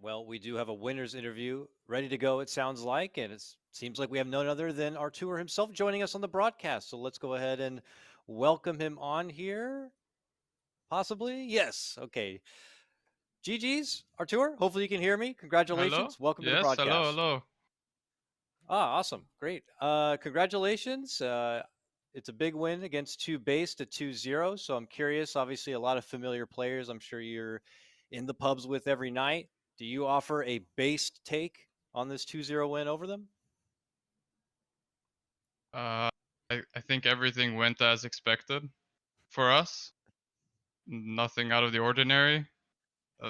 Well, we do have a winner's interview ready to go, it sounds like, and it seems like we have none other than Artur himself joining us on the broadcast. So let's go ahead and welcome him on here. Possibly? Yes. Okay. GG's, Artur. Hopefully you can hear me. Hello? Congratulations. Welcome to the Yes, hello, broadcast. hello. Awesome. Great. Congratulations. It's a big win against 2 base to 2-0. So I'm curious, obviously a lot of familiar players I'm sure you're in the pubs with every night. Do you offer a based take on this 2-0 win over them? Uh, I think everything went as expected for us. Nothing out of the ordinary.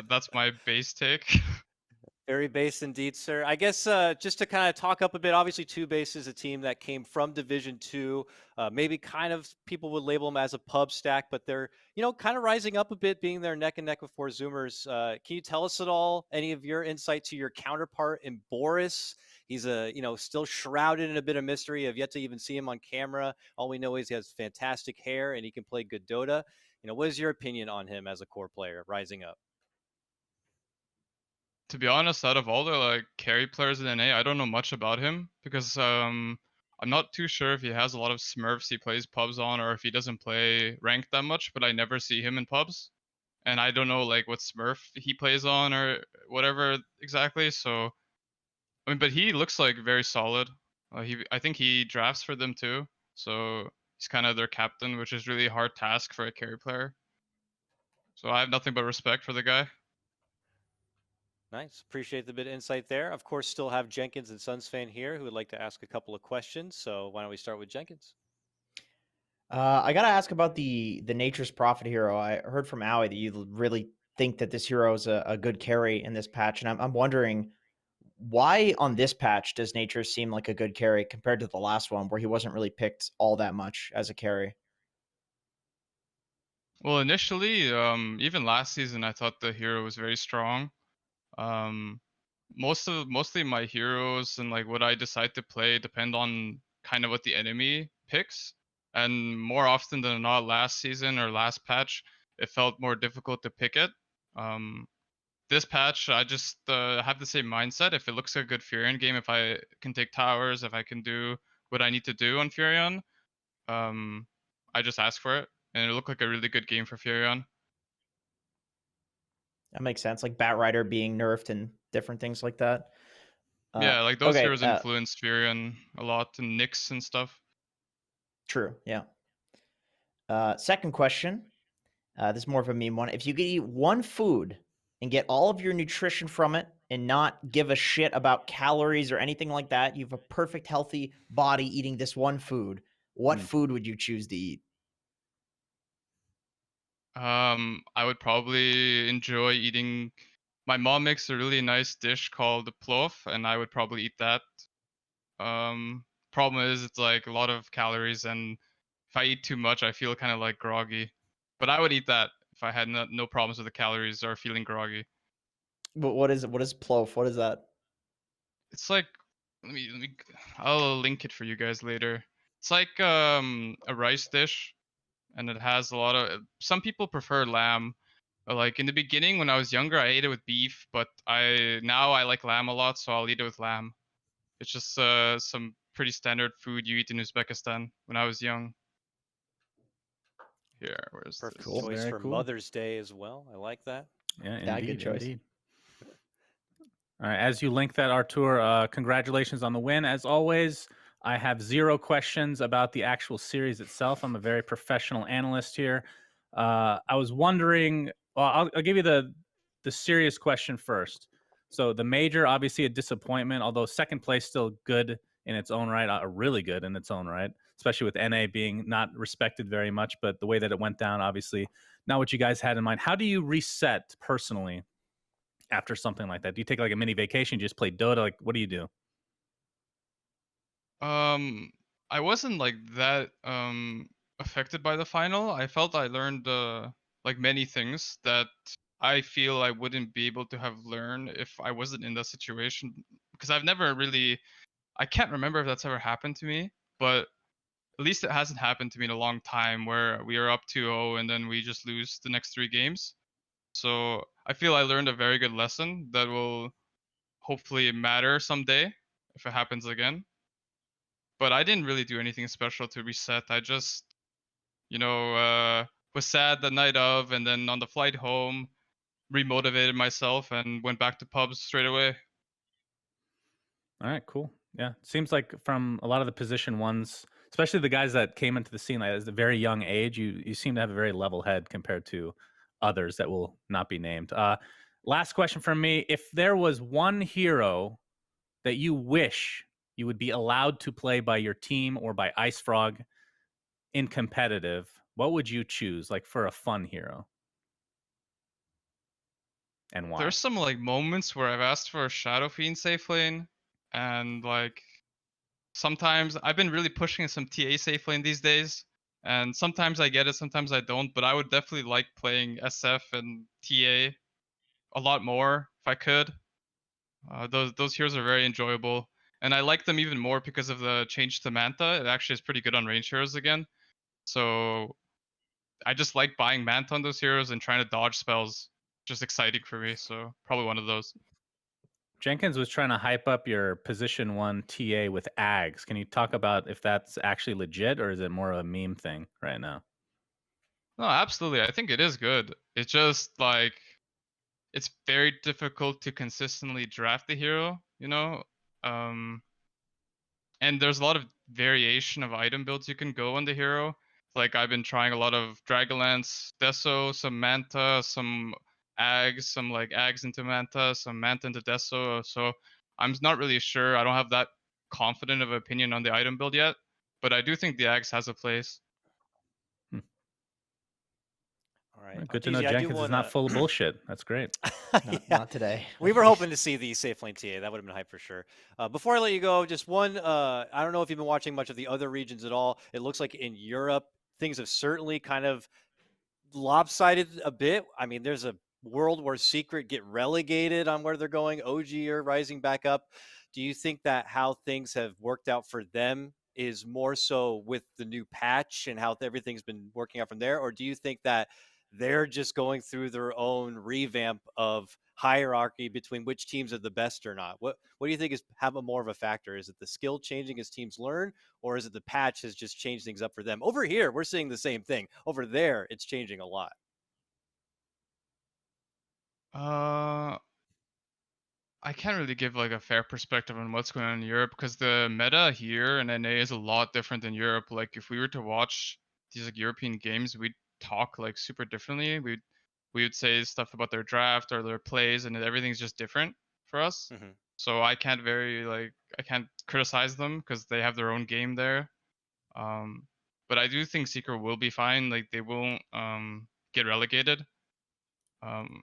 That's my base take. Very based indeed, sir. I guess just to kind of talk up a bit, obviously 2 base is a team that came from Division Two. Maybe kind of people would label them as a pub stack, but they're kind of rising up a bit, being there neck and neck with Four Zoomers. Can you tell us at all any of your insight to your counterpart in Boris? He's still shrouded in a bit of mystery. I've yet to even see him on camera. All we know is he has fantastic hair and he can play good Dota. What is your opinion on him as a core player rising up? To be honest, out of all the like carry players in NA, I don't know much about him because I'm not too sure if he has a lot of Smurfs he plays pubs on or if he doesn't play ranked that much, but I never see him in pubs. And I don't know like what Smurf he plays on or whatever exactly, so I mean, but he looks like very solid. I think he drafts for them too, so he's kind of their captain, which is really a hard task for a carry player. So I have nothing but respect for the guy. Nice. Appreciate the bit of insight there. Of course, still have Jenkins and Suns fan here who would like to ask a couple of questions. So why don't we start with Jenkins? I gotta ask about the Nature's Prophet hero. I heard from Owie that you really think that this hero is a good carry in this patch, and I'm wondering why on this patch does Nature seem like a good carry compared to the last one where he wasn't really picked all that much as a carry? Well, initially, even last season, I thought the hero was very strong. Um, mostly my heroes and like what I decide to play depend on kind of what the enemy picks. And more often than not, last season or last patch, it felt more difficult to pick it. Um, this patch, I just have the same mindset. If it looks like a good Furion game, if I can take towers, if I can do what I need to do on Furion, um, I just ask for it, and it looked like a really good game for Furion. That makes sense, like Bat Rider being nerfed and different things like that. Yeah, like those Okay, heroes influenced Furion a lot, and Nyx and stuff. true, yeah. Second question. This is more of a meme one. If you could eat one food and get all of your nutrition from it and not give a shit about calories or anything like that, you have a perfect, healthy body eating this one food. What food would you choose to eat? I would probably enjoy eating. My mom makes a really nice dish called plov, and I would probably eat that. Problem is, it's like a lot of calories, and if I eat too much, I feel kind of like groggy. But I would eat that if I had no problems with the calories or feeling groggy. But what is plof? What is that? It's like, let me, I'll link it for you guys later. It's like a rice dish, and it has a lot of. Some people prefer lamb. Like in the beginning, when I was younger, I ate it with beef, but I like lamb a lot, so I'll eat it with lamb. It's just some pretty standard food you eat in Uzbekistan when I was young. Here, where's Perfect this? choice Very for cool. Mother's Day as well. I like that. Yeah, Yeah, indeed, good choice. indeed. All right, as you link that, Artur, congratulations on the win. As always, I have 0 questions about the actual series itself. I'm a very professional analyst here. I was wondering, well, I'll give you the serious question first. So the major, obviously a disappointment, although second place still good in its own right, really good in its own right, especially with NA being not respected very much, but the way that it went down, obviously not what you guys had in mind. How do you reset personally after something like that? Do you take like a mini vacation, just play Dota? Like, what do you do? I wasn't like that affected by the final. I felt I learned like many things that I feel I wouldn't be able to have learned if I wasn't in that situation, because I've never really, I can't remember if that's ever happened to me, but at least it hasn't happened to me in a long time where we are up 2-0 and then we just lose the next 3 games. So I feel I learned a very good lesson that will hopefully matter someday if it happens again. But I didn't really do anything special to reset. I just, was sad the night of, and then on the flight home, remotivated myself and went back to pubs straight away. All right, cool. Yeah, seems like from a lot of the position ones, especially the guys that came into the scene like, at a very young age, you seem to have a very level head compared to others that will not be named. Last question from me: if there was one hero that you wish you would be allowed to play by your team or by Ice Frog in competitive, what would you choose? Like for a fun hero, and why? There's some like moments where I've asked for a Shadow Fiend safe lane, and like sometimes I've been really pushing some TA safe lane these days, and sometimes I get it, sometimes I don't. But I would definitely like playing SF and TA a lot more if I could. Those heroes are very enjoyable, and I like them even more because of the change to Manta. It actually is pretty good on range heroes again. So I just like buying Manta on those heroes and trying to dodge spells. Just exciting for me. So probably one of those. Jenkins was trying to hype up your position 1 TA with Ags. Can you talk about if that's actually legit or is it more of a meme thing right now? No, absolutely. I think it is good. It's just like it's very difficult to consistently draft the hero, Um, and there's a lot of variation of item builds you can go on the hero. Like I've been trying a lot of Dragonlance, Deso, some Manta, some Ags, some like Ags into Manta, some Manta into Deso. So I'm not really sure. I don't have that confident of opinion on the item build yet, but I do think the Ags has a place. All right, Good to know Arteezy, I do Jenkins is want not to. full of bullshit. That's great. Not, Yeah, not today. we at were hoping least. to see the safe lane TA. That would have been hype for sure. Before I let you go, just one. I don't know if you've been watching much of the other regions at all. It looks like in Europe things have certainly kind of lopsided a bit. I mean, there's a world where Secret get relegated on where they're going. OG are rising back up. Do you think that how things have worked out for them is more so with the new patch and how everything's been working out from there? Or do you think that they're just going through their own revamp of hierarchy between which teams are the best or not? What do you think is have a more of a factor? Is it the skill changing as teams learn, or is it the patch has just changed things up for them? Over here, we're seeing the same thing. Over there, it's changing a lot. Uh, I can't really give like a fair perspective on what's going on in Europe because the meta here in NA is a lot different than Europe. Like if we were to watch these like European games, we'd talk like super differently. We would say stuff about their draft or their plays, and everything's just different for us. Mm-hmm. So I can't criticize them because they have their own game there. But I do think Secret will be fine. Like they won't get relegated. Um,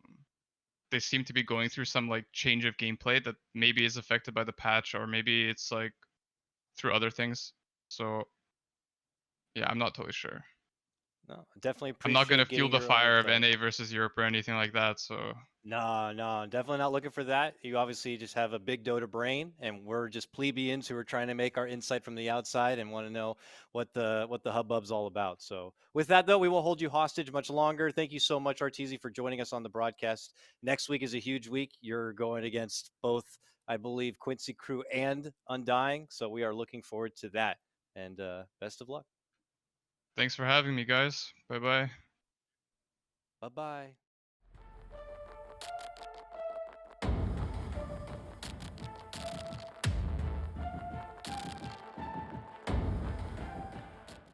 they seem to be going through some like change of gameplay that maybe is affected by the patch or maybe it's like through other things. So yeah, I'm not totally sure. No, definitely I'm not gonna appreciate fuel getting the your own fire of insight. NA versus Europe or anything like that. So No, definitely not looking for that. You obviously just have a big Dota brain, and we're just plebeians who are trying to make our insight from the outside and want to know what the hubbub's all about. So, with that though, we won't hold you hostage much longer. Thank you so much, Arteezy, for joining us on the broadcast. Next week is a huge week. You're going against both, I believe, Quincy Crew and Undying, so we are looking forward to that. And best of luck. thanks for having me, guys. Bye bye. Bye bye.